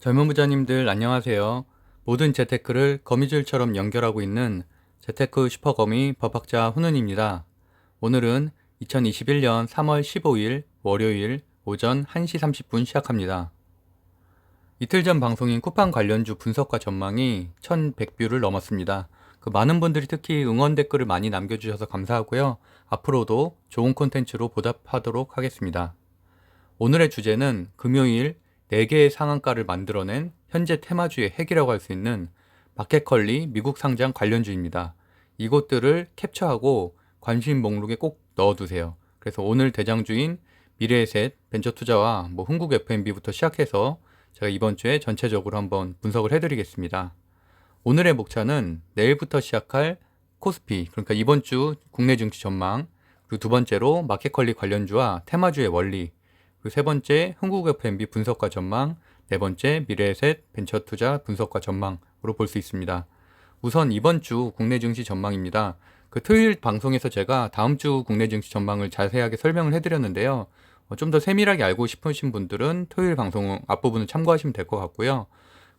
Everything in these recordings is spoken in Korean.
젊은 부자님들 안녕하세요. 모든 재테크를 거미줄처럼 연결하고 있는 재테크 슈퍼거미 법학자 훈훈입니다. 오늘은 2021년 3월 15일 월요일 오전 1시 30분 시작합니다. 이틀 전 방송인 쿠팡 관련주 분석과 전망이 1100뷰를 넘었습니다. 많은 분들이 특히 응원 댓글을 많이 남겨주셔서 감사하고요. 앞으로도 좋은 콘텐츠로 보답하도록 하겠습니다. 오늘의 주제는 금요일 4개의 상한가를 만들어낸 현재 테마주의 핵이라고 할 수 있는 마켓컬리 미국 상장 관련주입니다. 이것들을 캡처하고 관심 목록에 꼭 넣어두세요. 그래서 오늘 대장주인 미래에셋, 벤처투자와 흥국 F&B부터 시작해서 제가 이번 주에 전체적으로 한번 분석을 해드리겠습니다. 오늘의 목차는 내일부터 시작할 코스피, 그러니까 이번 주 국내 증시 전망, 그리고 두 번째로 마켓컬리 관련주와 테마주의 원리, 그리고 세 번째 흥국 F&B 분석과 전망, 네 번째 미래에셋 벤처투자 분석과 전망으로 볼 수 있습니다. 우선 이번 주 국내 증시 전망입니다. 토요일 방송에서 제가 다음 주 국내 증시 전망을 자세하게 설명을 해드렸는데요. 좀 더 세밀하게 알고 싶으신 분들은 토요일 방송 앞부분을 참고하시면 될 것 같고요.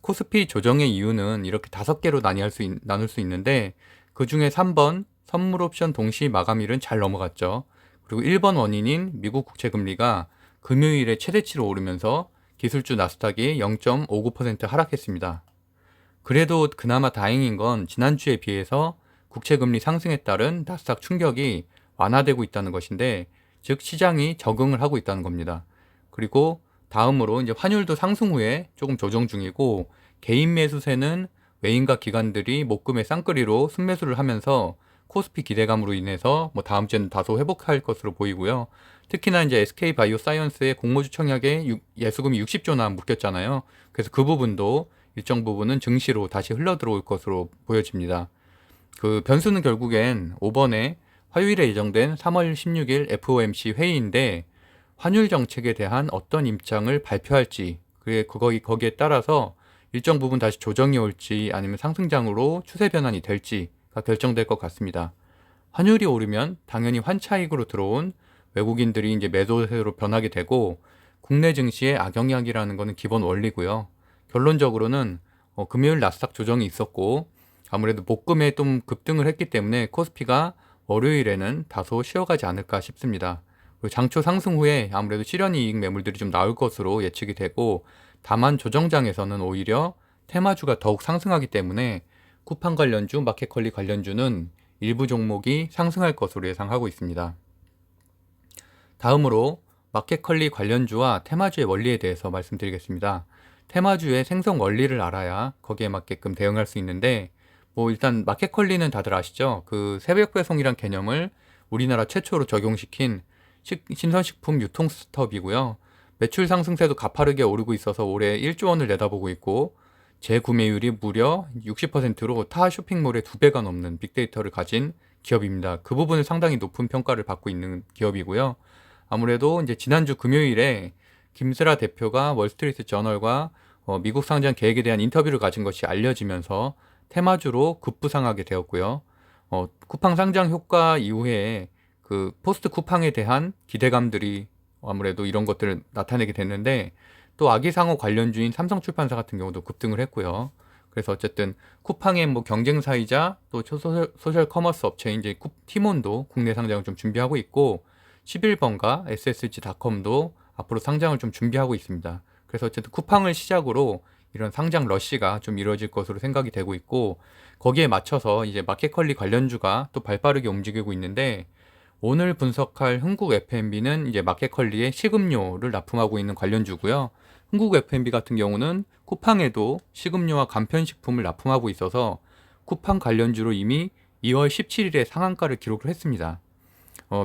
코스피 조정의 이유는 이렇게 5개로 나눌 수 있는데 그 중에 3번 선물 옵션 동시 마감일은 잘 넘어갔죠. 그리고 1번 원인인 미국 국채 금리가 금요일에 최대치로 오르면서 기술주 나스닥이 0.59% 하락했습니다. 그래도 그나마 다행인 건 지난주에 비해서 국채금리 상승에 따른 나스닥 충격이 완화되고 있다는 것인데, 즉 시장이 적응을 하고 있다는 겁니다. 그리고 다음으로 이제 환율도 상승 후에 조금 조정 중이고, 개인 매수세는 외인과 기관들이 목금의 쌍끌이로 순매수를 하면서 코스피 기대감으로 인해서 다음 주에는 다소 회복할 것으로 보이고요. 특히나 이제 SK바이오사이언스의 공모주 청약에 예수금이 60조나 묶였잖아요. 그래서 그 부분도 일정 부분은 증시로 다시 흘러 들어올 것으로 보여집니다. 변수는 결국엔 5번에 화요일에 예정된 3월 16일 FOMC 회의인데, 환율 정책에 대한 어떤 입장을 발표할지, 거기에 따라서 일정 부분 다시 조정이 올지 아니면 상승장으로 추세 변환이 될지가 결정될 것 같습니다. 환율이 오르면 당연히 환차익으로 들어온 외국인들이 이제 매도세로 변하게 되고, 국내 증시의 악영향이라는 것은 기본 원리고요. 결론적으로는 금요일 나스닥 조정이 있었고, 아무래도 목금에 좀 급등을 했기 때문에 코스피가 월요일에는 다소 쉬어가지 않을까 싶습니다. 그리고 장초 상승 후에 아무래도 실현이익 매물들이 좀 나올 것으로 예측이 되고, 다만 조정장에서는 오히려 테마주가 더욱 상승하기 때문에 쿠팡 관련주, 마켓컬리 관련주는 일부 종목이 상승할 것으로 예상하고 있습니다. 다음으로 마켓컬리 관련주와 테마주의 원리에 대해서 말씀드리겠습니다. 테마주의 생성 원리를 알아야 거기에 맞게끔 대응할 수 있는데, 일단 마켓컬리는 다들 아시죠? 새벽 배송이란 개념을 우리나라 최초로 적용시킨 신선식품 유통 스타트업이고요. 매출 상승세도 가파르게 오르고 있어서 올해 1조 원을 내다보고 있고, 재구매율이 무려 60%로 타 쇼핑몰의 2배가 넘는 빅데이터를 가진 기업입니다. 그 부분을 상당히 높은 평가를 받고 있는 기업이고요. 아무래도 이제 지난주 금요일에 김슬아 대표가 월스트리트 저널과 미국 상장 계획에 대한 인터뷰를 가진 것이 알려지면서 테마주로 급부상하게 되었고요. 쿠팡 상장 효과 이후에 포스트 쿠팡에 대한 기대감들이 아무래도 이런 것들을 나타내게 됐는데, 또 아기상호 관련주인 삼성출판사 같은 경우도 급등을 했고요. 그래서 어쨌든 쿠팡의 경쟁사이자 또 소셜 커머스 업체인 이제 티몬도 국내 상장을 좀 준비하고 있고, 11번가 SSG닷컴도 앞으로 상장을 좀 준비하고 있습니다. 그래서 어쨌든 쿠팡을 시작으로 이런 상장 러시가 좀 이루어질 것으로 생각이 되고 있고, 거기에 맞춰서 이제 마켓컬리 관련주가 또 발빠르게 움직이고 있는데, 오늘 분석할 흥국 F&B는 이제 마켓컬리의 식음료를 납품하고 있는 관련주고요. 흥국 F&B 같은 경우는 쿠팡에도 식음료와 간편식품을 납품하고 있어서 쿠팡 관련주로 이미 2월 17일에 상한가를 기록을 했습니다.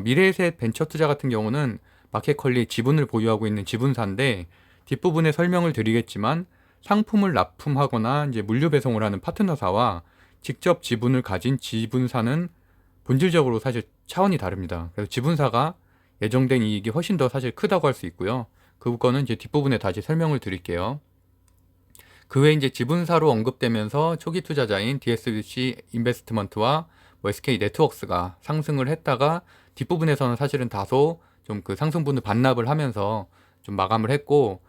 미래에셋 벤처투자 같은 경우는 마켓컬리 지분을 보유하고 있는 지분사인데, 뒷부분에 설명을 드리겠지만 상품을 납품하거나 이제 물류 배송을 하는 파트너사와 직접 지분을 가진 지분사는 본질적으로 사실 차원이 다릅니다. 그래서 지분사가 예정된 이익이 훨씬 더 사실 크다고 할 수 있고요. 그거는 이제 뒷부분에 다시 설명을 드릴게요. 그 외에 이제 지분사로 언급되면서 초기 투자자인 DSC 인베스트먼트와 SK 네트워크스가 상승을 했다가 뒷부분에서는 사실은 다소 좀 상승분을 반납을 하면서 좀 마감을 했고,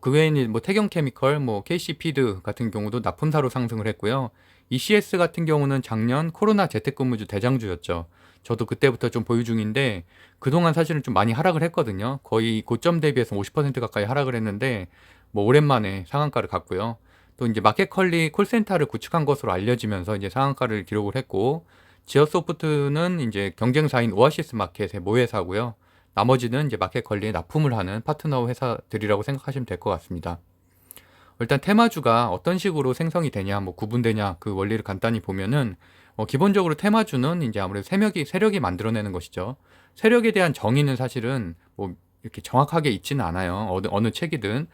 그 외에는 뭐 태경케미컬, 뭐 KC피드 같은 경우도 납품사로 상승을 했고요. ECS 같은 경우는 작년 코로나 재택근무주 대장주였죠. 저도 그때부터 좀 보유 중인데 그동안 사실은 좀 많이 하락을 했거든요. 거의 고점 대비해서 50% 가까이 하락을 했는데 뭐 오랜만에 상한가를 갔고요. 또 이제 마켓컬리 콜센터를 구축한 것으로 알려지면서 이제 상한가를 기록을 했고, 지어소프트는 이제 경쟁사인 오아시스 마켓의 모회사고요. 나머지는 이제 마켓컬리에 납품을 하는 파트너 회사들이라고 생각하시면 될 것 같습니다. 일단 테마주가 어떤 식으로 생성이 되냐, 뭐 구분되냐, 그 원리를 간단히 보면은 기본적으로 테마주는 이제 아무래도 세력이 만들어내는 것이죠. 세력에 대한 정의는 사실은 뭐 이렇게 정확하게 있지는 않아요. 어느 책이든.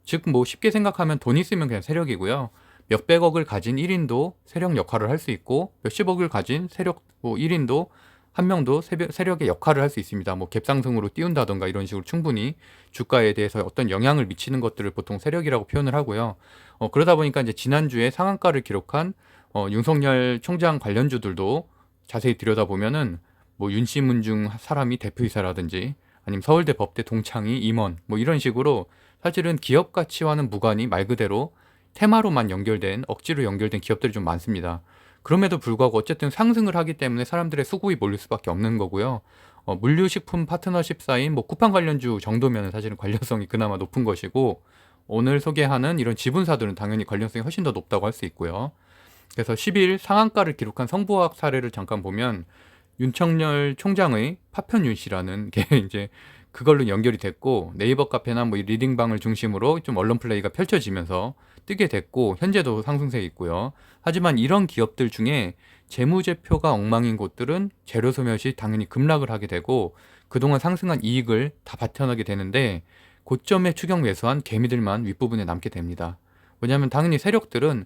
즉 뭐 쉽게 생각하면 돈 있으면 그냥 세력이고요. 몇백억을 가진 1인도 세력 역할을 할 수 있고, 몇십억을 가진 세력 뭐 1인도 한 명도 세력의 역할을 할 수 있습니다. 뭐 갭상승으로 띄운다던가 이런 식으로 충분히 주가에 대해서 어떤 영향을 미치는 것들을 보통 세력이라고 표현을 하고요. 그러다 보니까 이제 지난주에 상한가를 기록한 윤석열 총장 관련주들도 자세히 들여다보면은 뭐 윤씨문중 사람이 대표이사라든지 아니면 서울대 법대 동창이 임원 뭐 이런 식으로 사실은 기업 가치와는 무관히 말 그대로 테마로만 연결된, 억지로 연결된 기업들이 좀 많습니다. 그럼에도 불구하고 어쨌든 상승을 하기 때문에 사람들의 수급이 몰릴 수밖에 없는 거고요. 물류식품 파트너십사인 뭐 쿠팡 관련주 정도면 사실은 관련성이 그나마 높은 것이고, 오늘 소개하는 이런 지분사들은 당연히 관련성이 훨씬 더 높다고 할 수 있고요. 그래서 10일 상한가를 기록한 성보학 사례를 잠깐 보면 윤석열 총장의 파편윤 씨라는 게 이제 그걸로 연결이 됐고, 네이버 카페나 뭐 리딩방을 중심으로 좀 언론 플레이가 펼쳐지면서 뜨게 됐고, 현재도 상승세에 있고요. 하지만 이런 기업들 중에 재무제표가 엉망인 곳들은 재료 소멸 시 당연히 급락을 하게 되고 그동안 상승한 이익을 다 바쳐나게 되는데, 고점에 추격 매수한 개미들만 윗부분에 남게 됩니다. 왜냐하면 당연히 세력들은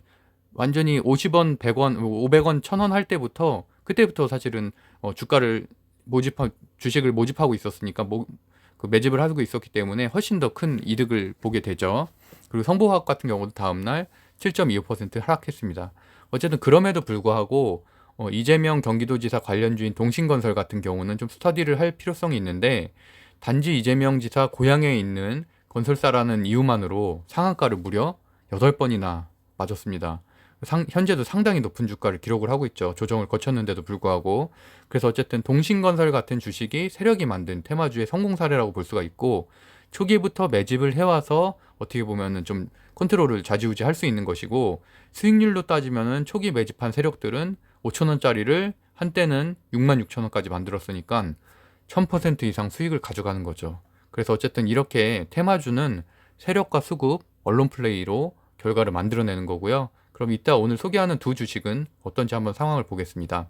완전히 50원, 100원, 500원, 1000원 할 때부터 그때부터 사실은 주가를 주식을 모집하고 있었으니까 그 매집을 하고 있었기 때문에 훨씬 더 큰 이득을 보게 되죠. 그리고 성보화학 같은 경우도 다음날 7.25% 하락했습니다. 어쨌든 그럼에도 불구하고 이재명 경기도지사 관련주인 동신건설 같은 경우는 좀 스터디를 할 필요성이 있는데, 단지 이재명 지사 고향에 있는 건설사라는 이유만으로 상한가를 무려 8번이나 맞았습니다. 현재도 상당히 높은 주가를 기록을 하고 있죠. 조정을 거쳤는데도 불구하고. 그래서 어쨌든 동신건설 같은 주식이 세력이 만든 테마주의 성공 사례라고 볼 수가 있고, 초기부터 매집을 해와서 어떻게 보면은 좀 컨트롤을 좌지우지 할 수 있는 것이고, 수익률로 따지면은 초기 매집한 세력들은 5천원짜리를 한때는 66,000원까지 만들었으니까 1000% 이상 수익을 가져가는 거죠. 그래서 어쨌든 이렇게 테마주는 세력과 수급, 언론 플레이로 결과를 만들어내는 거고요. 그럼 이따 오늘 소개하는 두 주식은 어떤지 한번 상황을 보겠습니다.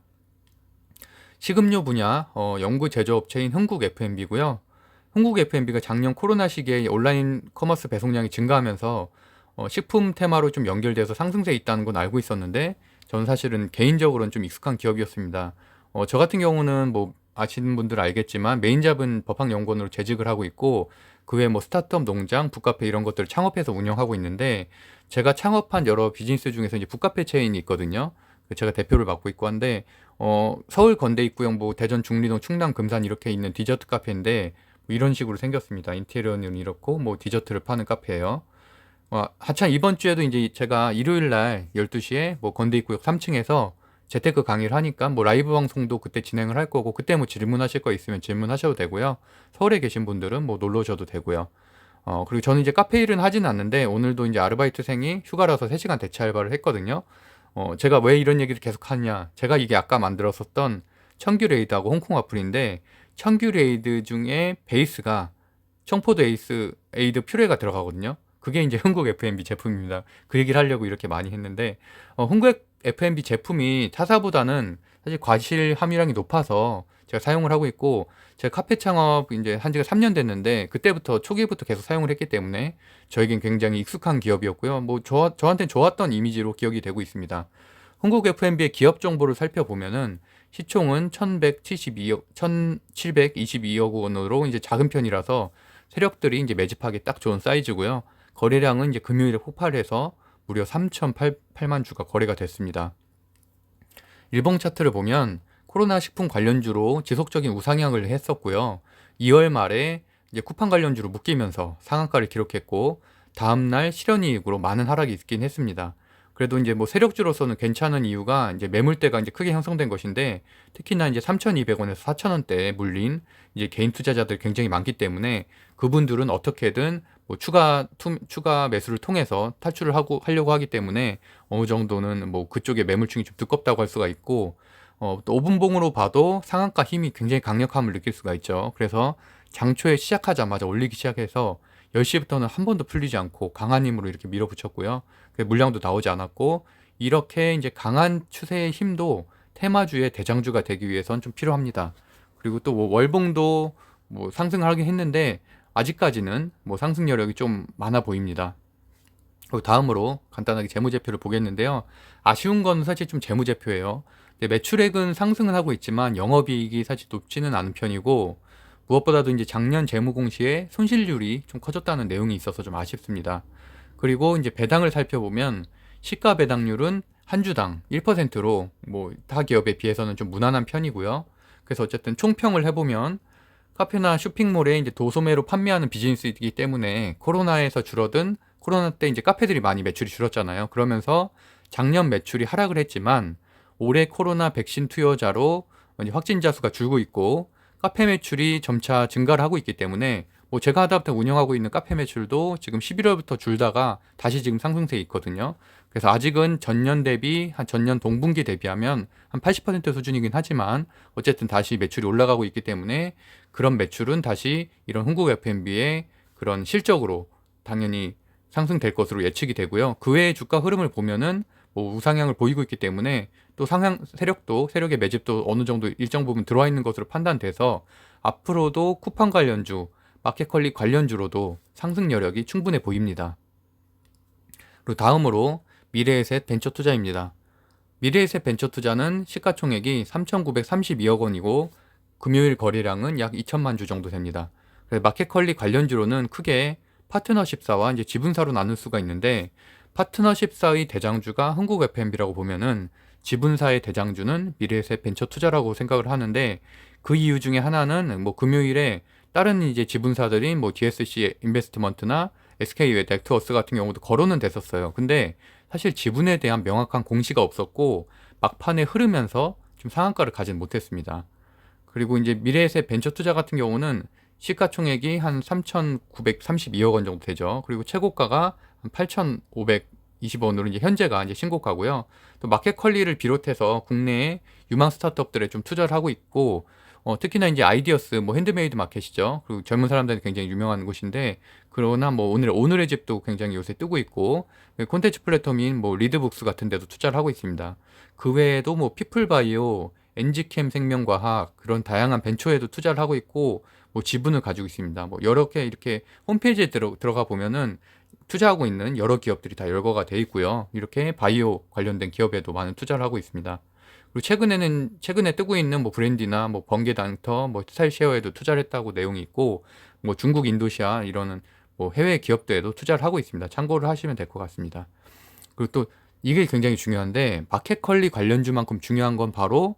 식음료 분야 연구 제조업체인 흥국 F&B고요. 흥국 F&B가 작년 코로나 시기에 온라인 커머스 배송량이 증가하면서 식품 테마로 좀 연결돼서 상승세에 있다는 건 알고 있었는데, 저는 사실은 개인적으로는 좀 익숙한 기업이었습니다. 저 같은 경우는 뭐 아시는 분들 알겠지만 메인잡은 법학연구원으로 재직을 하고 있고, 그 외에 뭐 스타트업 농장, 북카페 이런 것들을 창업해서 운영하고 있는데, 제가 창업한 여러 비즈니스 중에서 이제 북카페 체인이 있거든요. 제가 대표를 맡고 있고 한데, 서울 건대 입구형 뭐 대전 중리동 충남 금산 이렇게 있는 디저트 카페인데 뭐 이런 식으로 생겼습니다. 인테리어는 이렇고 뭐 디저트를 파는 카페예요. 하차 이번 주에도 이제 제가 일요일 날 12시에 뭐 건대 입구역 3층에서 재테크 강의를 하니까 뭐 라이브 방송도 그때 진행을 할 거고, 그때 뭐 질문하실 거 있으면 질문하셔도 되고요. 서울에 계신 분들은 뭐 놀러 오셔도 되고요. 그리고 저는 이제 카페 일은 하진 않는데 오늘도 이제 아르바이트생이 휴가라서 3시간 대체 알바를 했거든요. 제가 왜 이런 얘기를 계속 하냐. 제가 이게 아까 만들었었던 청규레이드하고 홍콩 와플인데, 청규레이드 중에 베이스가 청포도 에이드 퓨레가 들어가거든요. 그게 이제 흥국 F&B 제품입니다. 그 얘기를 하려고 이렇게 많이 했는데, 흥국 F&B 제품이 타사보다는 사실 과실 함유량이 높아서 제가 사용을 하고 있고, 제가 카페 창업 이제 한 지가 3년 됐는데 그때부터 초기부터 계속 사용을 했기 때문에 저에겐 굉장히 익숙한 기업이었고요. 뭐 저한테는 좋았던 이미지로 기억이 되고 있습니다. 흥국 F&B의 기업 정보를 살펴보면은 시총은 1722억 원으로 이제 작은 편이라서 세력들이 이제 매집하기 딱 좋은 사이즈고요. 거래량은 이제 금요일에 폭발해서 무려 3,008만 주가 거래가 됐습니다. 일봉 차트를 보면 코로나 식품 관련주로 지속적인 우상향을 했었고요. 2월 말에 이제 쿠팡 관련주로 묶이면서 상한가를 기록했고, 다음날 실현이익으로 많은 하락이 있긴 했습니다. 그래도 이제 뭐 세력주로서는 괜찮은 이유가 이제 매물대가 이제 크게 형성된 것인데, 특히나 이제 3,200원에서 4,000원대에 물린 이제 개인 투자자들이 굉장히 많기 때문에 그분들은 어떻게든 뭐 추가 매수를 통해서 탈출을 하려고 하기 때문에 어느 정도는 뭐 그쪽에 매물층이 좀 두껍다고 할 수가 있고, 또 5분봉으로 봐도 상한가 힘이 굉장히 강력함을 느낄 수가 있죠. 그래서 장초에 시작하자마자 올리기 시작해서 10시부터는 한 번도 풀리지 않고 강한 힘으로 이렇게 밀어붙였고요. 물량도 나오지 않았고, 이렇게 이제 강한 추세의 힘도 테마주의 대장주가 되기 위해선 좀 필요합니다. 그리고 또 뭐 월봉도 뭐 상승을 하긴 했는데 아직까지는 뭐 상승 여력이 좀 많아 보입니다. 그리고 다음으로 간단하게 재무제표를 보겠는데요. 아쉬운 건 사실 좀 재무제표예요. 매출액은 상승을 하고 있지만 영업이익이 사실 높지는 않은 편이고, 무엇보다도 이제 작년 재무공시에 손실률이 좀 커졌다는 내용이 있어서 좀 아쉽습니다. 그리고 이제 배당을 살펴보면 시가 배당률은 한 주당 1%로 뭐 타 기업에 비해서는 좀 무난한 편이고요. 그래서 어쨌든 총평을 해보면 카페나 쇼핑몰에 이제 도소매로 판매하는 비즈니스이기 때문에 코로나에서 줄어든, 코로나 때 이제 카페들이 많이 매출이 줄었잖아요. 그러면서 작년 매출이 하락을 했지만 올해 코로나 백신 투여자로 이제 확진자 수가 줄고 있고 카페 매출이 점차 증가를 하고 있기 때문에 뭐 제가 하다부터 운영하고 있는 카페 매출도 지금 11월부터 줄다가 다시 지금 상승세에 있거든요. 그래서 아직은 전년 대비, 한 전년 동분기 대비하면 한 80% 수준이긴 하지만 어쨌든 다시 매출이 올라가고 있기 때문에 그런 매출은 다시 이런 흥국 F&B의 그런 실적으로 당연히 상승될 것으로 예측이 되고요. 그 외의 주가 흐름을 보면은 뭐 우상향을 보이고 있기 때문에 또 상향 세력의 매집도 어느 정도 일정 부분 들어와 있는 것으로 판단돼서 앞으로도 쿠팡 관련주, 마켓컬리 관련주로도 상승 여력이 충분해 보입니다. 그리고 다음으로 미래에셋 벤처투자입니다. 미래에셋 벤처투자는 시가총액이 3,932억 원이고 금요일 거래량은 약 2천만 주 정도 됩니다. 마켓컬리 관련주로는 크게 파트너십사와 이제 지분사로 나눌 수가 있는데, 파트너십사의 대장주가 흥국 F&B라고 보면은 지분사의 대장주는 미래에셋 벤처투자라고 생각을 하는데, 그 이유 중에 하나는 뭐 금요일에 다른 이제 지분사들인 뭐 DSC 인베스트먼트나 SK 넥트워스 같은 경우도 거론은 됐었어요. 근데 사실 지분에 대한 명확한 공시가 없었고 막판에 흐르면서 좀 상한가를 가진 못했습니다. 그리고 이제 미래에셋 벤처투자 같은 경우는 시가총액이 한 3,932억 원 정도 되죠. 그리고 최고가가 한 8,520원으로 이제 현재가 이제 신고가고요. 또 마켓컬리를 비롯해서 국내에 유망 스타트업들에 좀 투자를 하고 있고, 특히나 이제 아이디어스, 뭐 핸드메이드 마켓이죠. 그리고 젊은 사람들이 굉장히 유명한 곳인데, 그러나 뭐 오늘의 집도 굉장히 요새 뜨고 있고, 콘텐츠 플랫폼인 뭐 리드북스 같은 데도 투자를 하고 있습니다. 그 외에도 뭐 피플바이오, 엔지캠 생명과학, 그런 다양한 벤처에도 투자를 하고 있고, 뭐 지분을 가지고 있습니다. 뭐 여러 개 이렇게 홈페이지에 들어가 보면은 투자하고 있는 여러 기업들이 다 열거가 돼 있고요. 이렇게 바이오 관련된 기업에도 많은 투자를 하고 있습니다. 그리고 최근에 뜨고 있는 뭐 브랜디나 뭐 번개당터, 뭐 스타일쉐어에도 투자를 했다고 내용이 있고, 뭐 중국 인도시아 이러는 뭐 해외 기업들에도 투자를 하고 있습니다. 참고를 하시면 될 것 같습니다. 그리고 또 이게 굉장히 중요한데, 마켓컬리 관련주만큼 중요한 건 바로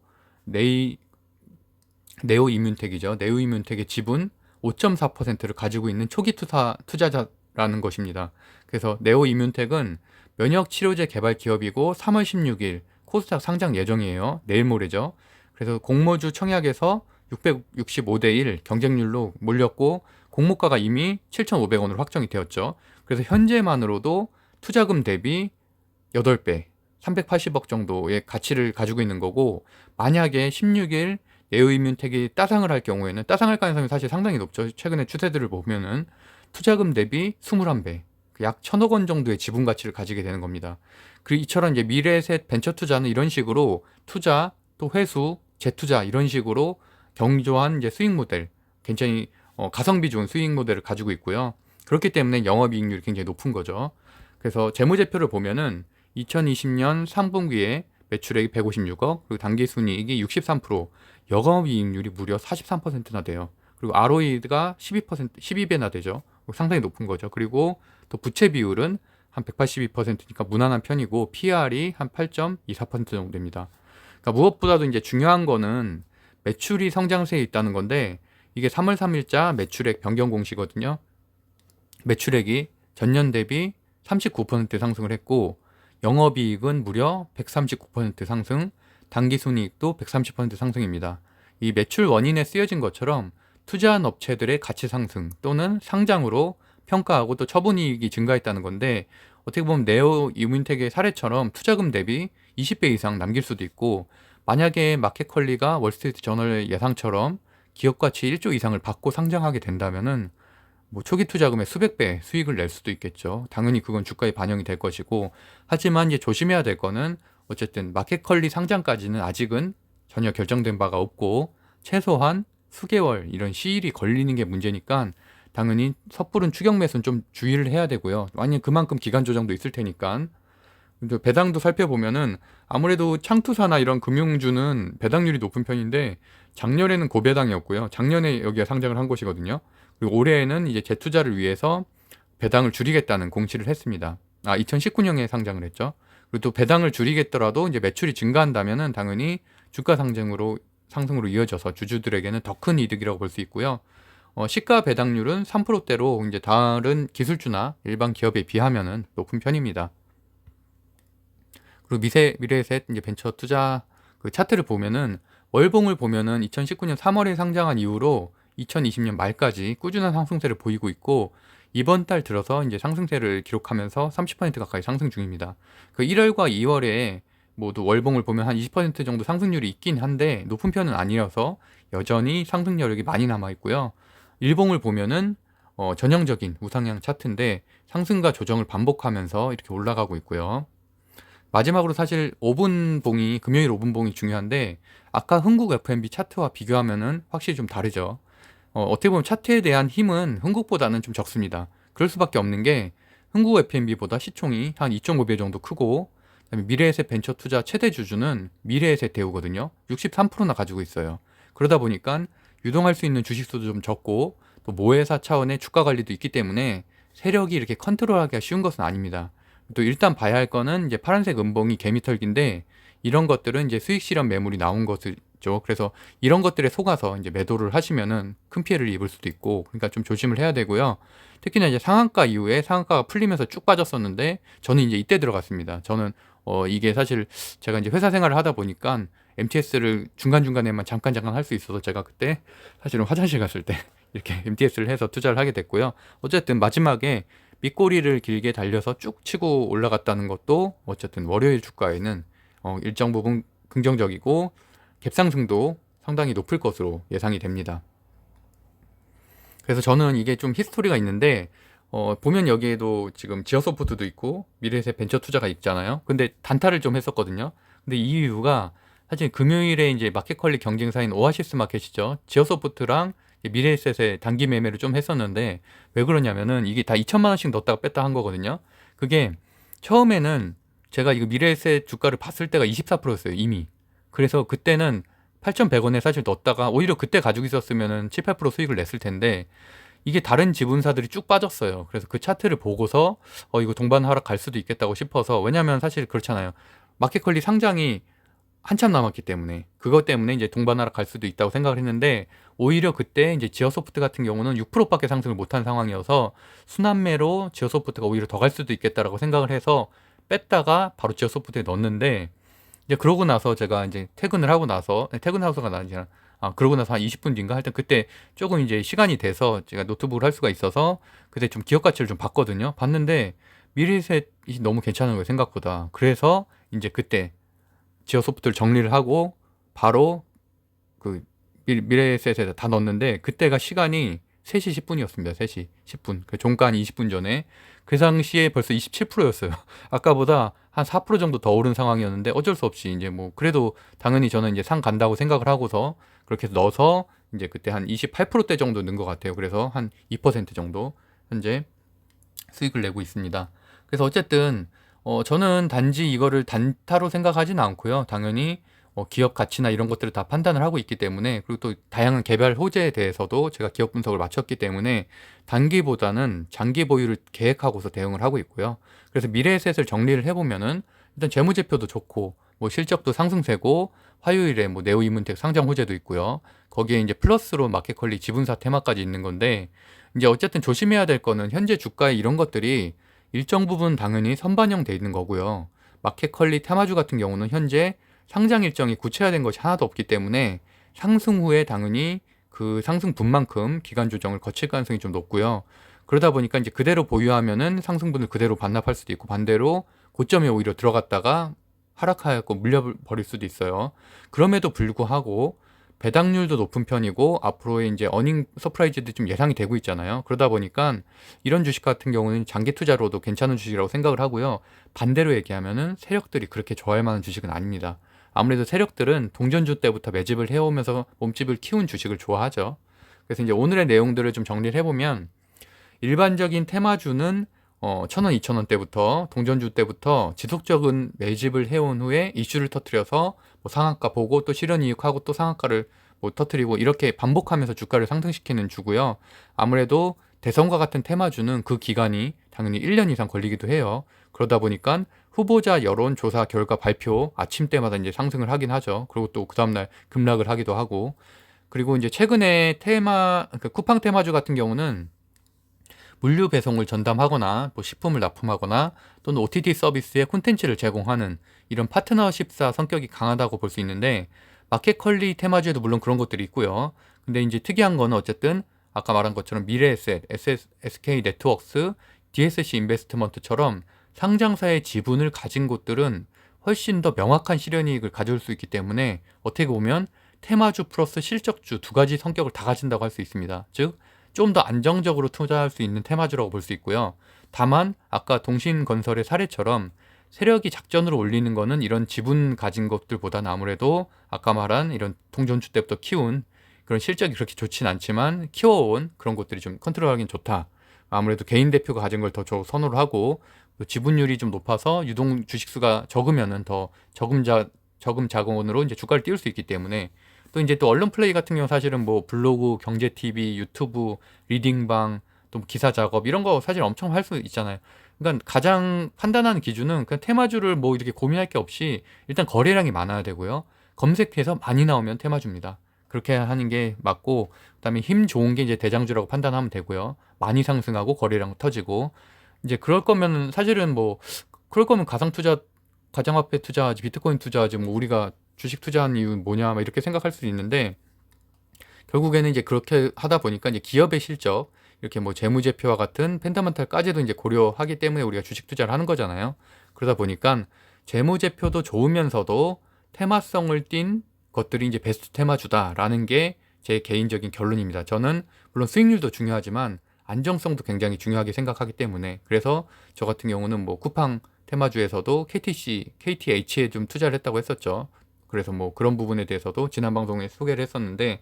네오이뮨텍이죠. 네오이뮨텍의 지분 5.4%를 가지고 있는 초기 투자자라는 것입니다. 그래서 네오이뮨텍은 면역 치료제 개발 기업이고 3월 16일 코스닥 상장 예정이에요. 내일 모레죠. 그래서 공모주 청약에서 665대 1 경쟁률로 몰렸고 공모가가 이미 7,500원으로 확정이 되었죠. 그래서 현재만으로도 투자금 대비 8배, 380억 정도의 가치를 가지고 있는 거고, 만약에 16일 네오이뮨텍이 따상을 할 경우에는, 따상할 가능성이 사실 상당히 높죠. 최근에 추세들을 보면은 투자금 대비 21배, 약 1,000억 원 정도의 지분 가치를 가지게 되는 겁니다. 그리고 이처럼 이제 미래에셋 벤처 투자는 이런 식으로 투자, 또 회수, 재투자 이런 식으로 경조한 이제 수익 모델, 굉장히 가성비 좋은 수익 모델을 가지고 있고요. 그렇기 때문에 영업이익률이 굉장히 높은 거죠. 그래서 재무제표를 보면은 2020년 3분기에 매출액이 156억, 그리고 당기순이익이 63%, 영업이익률이 무려 43%나 돼요. 그리고 ROE가 12배나 되죠. 상당히 높은 거죠. 그리고 또 부채 비율은 한 182%니까 무난한 편이고, PR이 한 8.24% 정도 됩니다. 그러니까 무엇보다도 이제 중요한 거는 매출이 성장세에 있다는 건데, 이게 3월 3일자 매출액 변경 공시거든요. 매출액이 전년 대비 39% 상승을 했고, 영업이익은 무려 139% 상승, 당기순이익도 130% 상승입니다. 이 매출 원인에 쓰여진 것처럼 투자한 업체들의 가치 상승 또는 상장으로 평가하고 또 처분이익이 증가했다는 건데, 어떻게 보면 네오 이문택의 사례처럼 투자금 대비 20배 이상 남길 수도 있고, 만약에 마켓컬리가 월스트리트 저널의 예상처럼 기업 가치 1조 이상을 받고 상장하게 된다면은 뭐 초기 투자금의 수백 배 수익을 낼 수도 있겠죠. 당연히 그건 주가에 반영이 될 것이고, 하지만 이제 조심해야 될 거는 어쨌든 마켓컬리 상장까지는 아직은 전혀 결정된 바가 없고 최소한 수개월 이런 시일이 걸리는 게 문제니까 당연히 섣부른 추격 매수는 좀 주의를 해야 되고요. 만약 그만큼 기간 조정도 있을 테니까. 근데 배당도 살펴보면은 아무래도 창투사나 이런 금융주는 배당률이 높은 편인데 작년에는 고배당이었고요. 작년에 여기가 상장을 한 곳이거든요. 그리고 올해에는 이제 재투자를 위해서 배당을 줄이겠다는 공시를 했습니다. 2019년에 상장을 했죠. 그리고 또 배당을 줄이겠더라도 이제 매출이 증가한다면은 당연히 주가 상승으로 이어져서 주주들에게는 더 큰 이득이라고 볼 수 있고요. 시가 배당률은 3%대로 이제 다른 기술주나 일반 기업에 비하면은 높은 편입니다. 그리고 미래에셋 이제 벤처 투자 그 차트를 보면은 월봉을 보면은 2019년 3월에 상장한 이후로 2020년 말까지 꾸준한 상승세를 보이고 있고, 이번 달 들어서 이제 상승세를 기록하면서 30% 가까이 상승 중입니다. 그 1월과 2월에 모두 월봉을 보면 한 20% 정도 상승률이 있긴 한데 높은 편은 아니어서 여전히 상승 여력이 많이 남아 있고요. 일봉을 보면은 전형적인 우상향 차트인데 상승과 조정을 반복하면서 이렇게 올라가고 있고요. 마지막으로 사실 5분 봉이, 금요일 5분 봉이 중요한데 아까 흥국 F&B 차트와 비교하면은 확실히 좀 다르죠. 어떻게 보면 차트에 대한 힘은 흥국보다는 좀 적습니다. 그럴 수밖에 없는 게 흥국 F&B보다 시총이 한 2.5배 정도 크고, 그다음에 미래에셋 벤처 투자 최대 주주는 미래에셋 대우거든요. 63%나 가지고 있어요. 그러다 보니까 유동할 수 있는 주식수도 좀 적고 또 모회사 차원의 주가 관리도 있기 때문에 세력이 이렇게 컨트롤하기가 쉬운 것은 아닙니다. 또 일단 봐야 할 거는 이제 파란색 음봉이 개미털기인데 이런 것들은 이제 수익 실현 매물이 나온 것이죠. 그래서 이런 것들에 속아서 이제 매도를 하시면은 큰 피해를 입을 수도 있고, 그러니까 좀 조심을 해야 되고요. 특히나 이제 상한가 이후에 상한가가 풀리면서 쭉 빠졌었는데 저는 이제 이때 들어갔습니다. 저는 이게 사실 제가 이제 회사 생활을 하다 보니까 MTS를 중간중간에만 잠깐 할 수 있어서 제가 그때 사실은 화장실 갔을 때 이렇게 MTS를 해서 투자를 하게 됐고요. 어쨌든 마지막에 밑꼬리를 길게 달려서 쭉 치고 올라갔다는 것도 어쨌든 월요일 주가에는 일정 부분 긍정적이고 갭상승도 상당히 높을 것으로 예상이 됩니다. 그래서 저는 이게 좀 히스토리가 있는데 보면 여기에도 지금 지어소프트도 있고 미래에셋 벤처 투자가 있잖아요. 근데 단타를 좀 했었거든요. 근데 이 이유가 사실 금요일에 이제 마켓컬리 경쟁사인 오아시스 마켓이죠. 지어소프트랑 미래에셋의 단기 매매를 좀 했었는데 왜 그러냐면은 이게 다 2천만 원씩 넣었다가 뺐다 한 거거든요. 그게 처음에는 제가 이거 미래에셋 주가를 봤을 때가 24%였어요, 이미. 그래서 그때는 8,100원에 사실 넣었다가 오히려 그때 가지고 있었으면은 7, 8% 수익을 냈을 텐데 이게 다른 지분사들이 쭉 빠졌어요. 그래서 그 차트를 보고서 이거 동반 하락 갈 수도 있겠다고 싶어서, 왜냐면 사실 그렇잖아요. 마켓컬리 상장이 한참 남았기 때문에 그것 때문에 이제 동반 하락 갈 수도 있다고 생각을 했는데, 오히려 그때 이제 지어소프트 같은 경우는 6%밖에 상승을 못한 상황이어서 순환매로 지어소프트가 오히려 더 갈 수도 있겠다라고 생각을 해서 뺐다가 바로 지어소프트에 넣었는데, 이제 그러고 나서 제가 이제 퇴근하고가 아니라 그러고 나서 한 20분 뒤인가 하여튼 그때 조금 이제 시간이 돼서 제가 노트북을 할 수가 있어서 그때 좀 기업 가치를 좀 봤거든요. 봤는데 미래에셋이 너무 괜찮은 거예요, 생각보다. 그래서 이제 그때 지어소프트를 정리를 하고 바로 그 미래에셋에 다 넣었는데 그때가 시간이 3시 10분이었습니다. 3시 10분. 그 종가 한 20분 전에. 그 당시에 벌써 27%였어요. 아까보다 한 4% 정도 더 오른 상황이었는데 어쩔 수 없이 이제 뭐 그래도 당연히 저는 이제 상 간다고 생각을 하고서 그렇게 넣어서 이제 그때 한 28%대 정도 는 것 같아요. 그래서 한 2% 정도 현재 수익을 내고 있습니다. 그래서 어쨌든 저는 단지 이거를 단타로 생각하지는 않고요. 당연히 기업 가치나 이런 것들을 다 판단을 하고 있기 때문에, 그리고 또 다양한 개발 호재에 대해서도 제가 기업 분석을 마쳤기 때문에 단기보다는 장기 보유를 계획하고서 대응을 하고 있고요. 그래서 미래에셋을 정리를 해보면은 일단 재무제표도 좋고 뭐 실적도 상승세고 화요일에 뭐 네오이문텍 상장 호재도 있고요. 거기에 이제 플러스로 마켓컬리 지분사 테마까지 있는 건데 이제 어쨌든 조심해야 될 거는 현재 주가에 이런 것들이 일정 부분 당연히 선반영돼 있는 거고요. 마켓컬리 테마주 같은 경우는 현재 상장 일정이 구체화된 것이 하나도 없기 때문에 상승 후에 당연히 그 상승분만큼 기간 조정을 거칠 가능성이 좀 높고요. 그러다 보니까 이제 그대로 보유하면은 상승분을 그대로 반납할 수도 있고 반대로 고점에 오히려 들어갔다가 하락하였고 물려버릴 수도 있어요. 그럼에도 불구하고 배당률도 높은 편이고 앞으로의 이제 어닝 서프라이즈도 좀 예상이 되고 있잖아요. 그러다 보니까 이런 주식 같은 경우는 장기 투자로도 괜찮은 주식이라고 생각을 하고요. 반대로 얘기하면은 세력들이 그렇게 좋아할 만한 주식은 아닙니다. 아무래도 세력들은 동전주 때부터 매집을 해오면서 몸집을 키운 주식을 좋아하죠. 그래서 이제 오늘의 내용들을 좀 정리를 해보면 일반적인 테마주는 1,000원, 2,000원대부터 동전주 때부터 지속적인 매집을 해온 후에 이슈를 터뜨려서 뭐 상한가 보고 또 실현이익하고 또 상한가를 뭐 터뜨리고 이렇게 반복하면서 주가를 상승시키는 주고요. 아무래도 대선과 같은 테마주는 그 기간이 당연히 1년 이상 걸리기도 해요. 그러다 보니까 후보자 여론조사 결과 발표 아침 때마다 이제 상승을 하긴 하죠. 그리고 또 그 다음날 급락을 하기도 하고. 그리고 이제 최근에 그러니까 쿠팡 테마주 같은 경우는 물류 배송을 전담하거나 뭐 식품을 납품하거나 또는 OTT 서비스에 콘텐츠를 제공하는 이런 파트너십사 성격이 강하다고 볼 수 있는데 마켓컬리 테마주에도 물론 그런 것들이 있고요. 근데 이제 특이한 거는 어쨌든 아까 말한 것처럼 미래에셋, SK 네트워크스, DSC 인베스트먼트처럼 상장사의 지분을 가진 곳들은 훨씬 더 명확한 실현이익을 가져올 수 있기 때문에 어떻게 보면 테마주 플러스 실적주 두 가지 성격을 다 가진다고 할 수 있습니다. 즉 좀 더 안정적으로 투자할 수 있는 테마주라고 볼 수 있고요. 다만 아까 동신건설의 사례처럼 세력이 작전으로 올리는 거는 이런 지분 가진 것들보다는 아무래도 아까 말한 이런 동전주 때부터 키운 그런 실적이 그렇게 좋진 않지만 키워온 그런 것들이 좀 컨트롤하기는 좋다. 아무래도 개인 대표가 가진 걸 더 선호를 하고 또 지분율이 좀 높아서 유동 주식수가 적으면은 더 저금 자금으로 이제 주가를 띄울 수 있기 때문에 또 이제 또 언론 플레이 같은 경우 사실은 뭐 블로그, 경제 TV, 유튜브, 리딩방, 또 기사 작업 이런 거 사실 엄청 할 수 있잖아요. 그러니까 가장 판단하는 기준은 그냥 테마주를 뭐 이렇게 고민할 게 없이 일단 거래량이 많아야 되고요. 검색해서 많이 나오면 테마주입니다. 그렇게 하는 게 맞고 그다음에 힘 좋은 게 이제 대장주라고 판단하면 되고요. 많이 상승하고 거래량 터지고 이제 그럴 거면 사실은 뭐 그럴 거면 가상 투자, 가상화폐 투자하지, 비트코인 투자하지 뭐 우리가 주식 투자하는 이유는 뭐냐 막 이렇게 생각할 수 있는데 결국에는 이제 그렇게 하다 보니까 이제 기업의 실적 이렇게 뭐 재무제표와 같은 펜더멘탈까지도 이제 고려하기 때문에 우리가 주식 투자를 하는 거잖아요. 그러다 보니까 재무제표도 좋으면서도 테마성을 띈 것들이 이제 베스트 테마주다라는 게 제 개인적인 결론입니다. 저는 물론 수익률도 중요하지만 안정성도 굉장히 중요하게 생각하기 때문에 그래서 저 같은 경우는 뭐 쿠팡 테마주에서도 KTC, KTH에 좀 투자를 했다고 했었죠. 그래서 뭐 그런 부분에 대해서도 지난 방송에 소개를 했었는데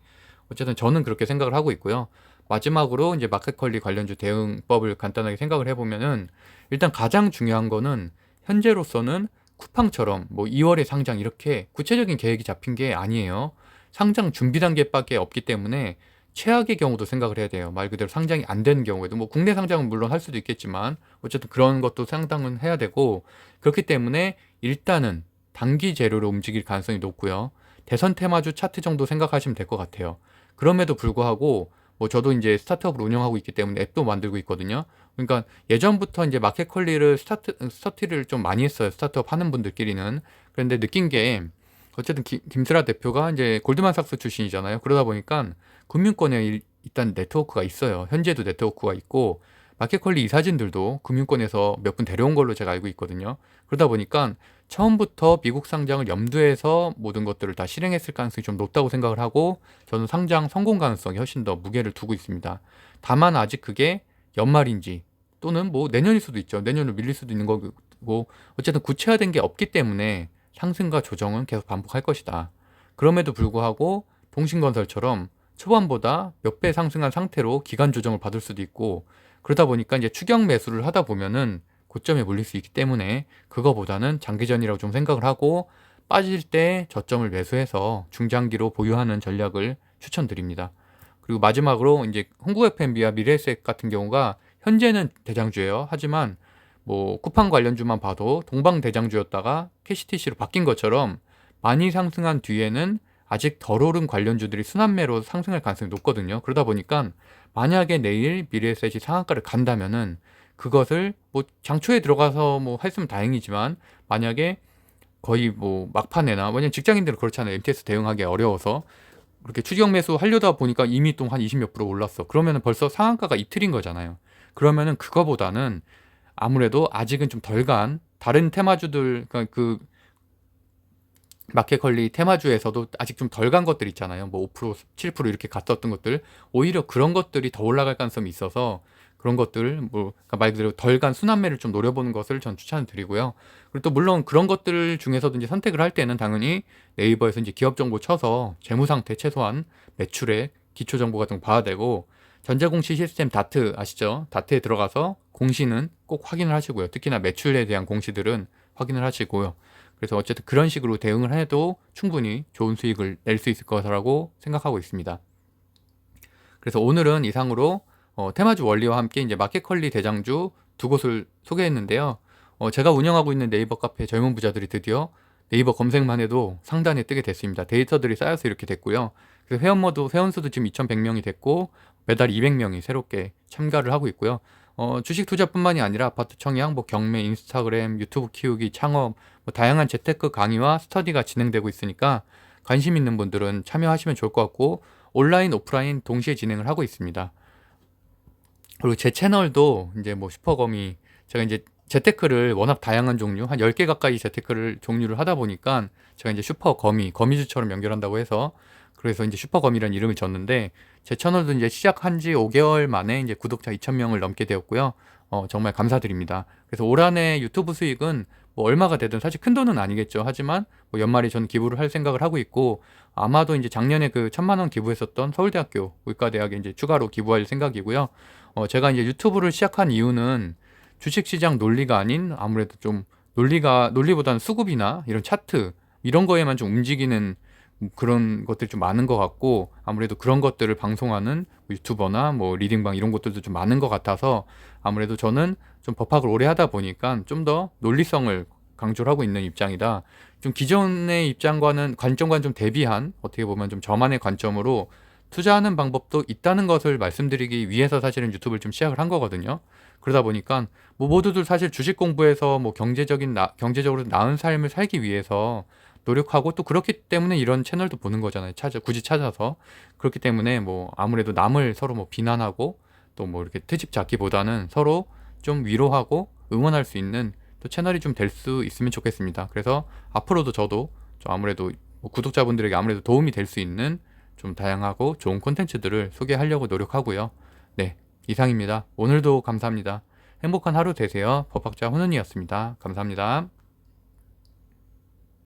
어쨌든 저는 그렇게 생각을 하고 있고요. 마지막으로 이제 마켓컬리 관련주 대응법을 간단하게 생각을 해보면은 일단 가장 중요한 거는 현재로서는 쿠팡처럼 뭐 2월에 상장 이렇게 구체적인 계획이 잡힌 게 아니에요. 상장 준비 단계밖에 없기 때문에 최악의 경우도 생각을 해야 돼요. 말 그대로 상장이 안 되는 경우에도 뭐 국내 상장은 물론 할 수도 있겠지만 어쨌든 그런 것도 상당은 해야 되고 그렇기 때문에 일단은 단기 재료로 움직일 가능성이 높고요. 대선 테마주 차트 정도 생각하시면 될 것 같아요. 그럼에도 불구하고 뭐 저도 이제 스타트업을 운영하고 있기 때문에 앱도 만들고 있거든요. 그러니까 예전부터 이제 마켓컬리를 스터디를 좀 많이 했어요. 스타트업 하는 분들끼리는. 그런데 느낀 게 어쨌든 김슬아 대표가 이제 골드만삭스 출신이잖아요. 그러다 보니까 금융권에 일단 네트워크가 있어요. 현재도 네트워크가 있고 마켓컬리 이사진들도 금융권에서 몇 분 데려온 걸로 제가 알고 있거든요. 그러다 보니까 처음부터 미국 상장을 염두해서 모든 것들을 다 실행했을 가능성이 좀 높다고 생각을 하고 저는 상장 성공 가능성이 훨씬 더 무게를 두고 있습니다. 다만 아직 그게 연말인지 또는 뭐 내년일 수도 있죠. 내년으로 밀릴 수도 있는 거고 어쨌든 구체화된 게 없기 때문에 상승과 조정은 계속 반복할 것이다. 그럼에도 불구하고 동신건설처럼 초반보다 몇 배 상승한 상태로 기간 조정을 받을 수도 있고 그러다 보니까 이제 추격 매수를 하다 보면은 고점에 몰릴 수 있기 때문에 그거보다는 장기전이라고 좀 생각을 하고 빠질 때 저점을 매수해서 중장기로 보유하는 전략을 추천드립니다. 그리고 마지막으로 이제 흥국 F&B와 미래에셋 같은 경우가 현재는 대장주예요. 하지만 뭐 쿠팡 관련주만 봐도 동방대장주였다가 캐시티씨로 바뀐 것처럼 많이 상승한 뒤에는 아직 덜 오른 관련주들이 순환매로 상승할 가능성이 높거든요. 그러다 보니까 만약에 내일 미래에셋이 상한가를 간다면은 그것을 뭐 장초에 들어가서 뭐 했으면 다행이지만, 만약에 거의 뭐 막판에나, 왜냐면 직장인들은 그렇잖아요. MTS 대응하기 어려워서 그렇게 추격 매수 하려다 보니까 이미 또 한 20 몇 프로 올랐어. 그러면은 벌써 상한가가 이틀인 거잖아요. 그러면은 그거보다는 아무래도 아직은 좀 덜 간 다른 테마주들, 그러니까 그 마켓컬리 테마주에서도 아직 좀 덜 간 것들 있잖아요. 뭐 5%, 7% 이렇게 갔었던 것들, 오히려 그런 것들이 더 올라갈 가능성이 있어서 그런 것들, 뭐 그러니까 말 그대로 덜 간 순환매를 좀 노려보는 것을 전 추천드리고요. 그리고 또 물론 그런 것들 중에서도 이제 선택을 할 때는 당연히 네이버에서 이제 기업 정보 쳐서 재무 상태, 최소한 매출액, 기초 정보 같은 거 봐야 되고, 전자공시 시스템 다트 아시죠? 다트에 들어가서 공시는 꼭 확인을 하시고요. 특히나 매출에 대한 공시들은 확인을 하시고요. 그래서 어쨌든 그런 식으로 대응을 해도 충분히 좋은 수익을 낼 수 있을 거라고 생각하고 있습니다. 그래서 오늘은 이상으로 테마주 원리와 함께 이제 마켓컬리 대장주 두 곳을 소개했는데요. 제가 운영하고 있는 네이버 카페 젊은 부자들이 드디어 네이버 검색만 해도 상단에 뜨게 됐습니다. 데이터들이 쌓여서 이렇게 됐고요. 그래서 회원수도 지금 2,100명이 됐고, 매달 200명이 새롭게 참가를 하고 있고요. 주식 투자뿐만이 아니라 아파트 청약, 뭐 경매, 인스타그램, 유튜브 키우기, 창업, 뭐 다양한 재테크 강의와 스터디가 진행되고 있으니까 관심 있는 분들은 참여하시면 좋을 것 같고, 온라인, 오프라인 동시에 진행을 하고 있습니다. 그리고 제 채널도 이제 뭐 슈퍼거미, 제가 이제 재테크를 워낙 다양한 종류, 한 10개 가까이 재테크를 종류를 하다 보니까 제가 이제 슈퍼거미, 거미줄처럼 연결한다고 해서 그래서 이제 슈퍼거미라는 이름을 줬는데, 제 채널도 이제 시작한 지 5개월 만에 이제 구독자 2,000명을 넘게 되었고요. 정말 감사드립니다. 그래서 올 한해 유튜브 수익은 뭐 얼마가 되든 사실 큰 돈은 아니겠죠. 하지만 뭐 연말에 저는 기부를 할 생각을 하고 있고, 아마도 이제 작년에 그 1,000만 원 기부했었던 서울대학교 의과대학에 이제 추가로 기부할 생각이고요. 제가 이제 유튜브를 시작한 이유는 주식시장 논리가 아닌, 아무래도 좀 논리보다는 수급이나 이런 차트, 이런 거에만 좀 움직이는 그런 것들이 좀 많은 것 같고, 아무래도 그런 것들을 방송하는 유튜버나 뭐 리딩방 이런 것들도 좀 많은 것 같아서, 아무래도 저는 좀 법학을 오래 하다 보니까 좀 더 논리성을 강조를 하고 있는 입장이다. 좀 기존의 입장과는 관점과는 좀 대비한, 어떻게 보면 좀 저만의 관점으로 투자하는 방법도 있다는 것을 말씀드리기 위해서 사실은 유튜브를 좀 시작을 한 거거든요. 그러다 보니까 뭐 모두들 사실 주식 공부해서 뭐 경제적으로 나은 삶을 살기 위해서 노력하고, 또 그렇기 때문에 이런 채널도 보는 거잖아요. 굳이 찾아서. 그렇기 때문에 뭐 아무래도 남을 서로 뭐 비난하고 또 뭐 이렇게 트집 잡기보다는 서로 좀 위로하고 응원할 수 있는 또 채널이 좀 될 수 있으면 좋겠습니다. 그래서 앞으로도 저도 좀 아무래도 뭐 구독자분들에게 아무래도 도움이 될 수 있는 좀 다양하고 좋은 콘텐츠들을 소개하려고 노력하고요. 네, 이상입니다. 오늘도 감사합니다. 행복한 하루 되세요. 법학자 훈훈이었습니다. 감사합니다.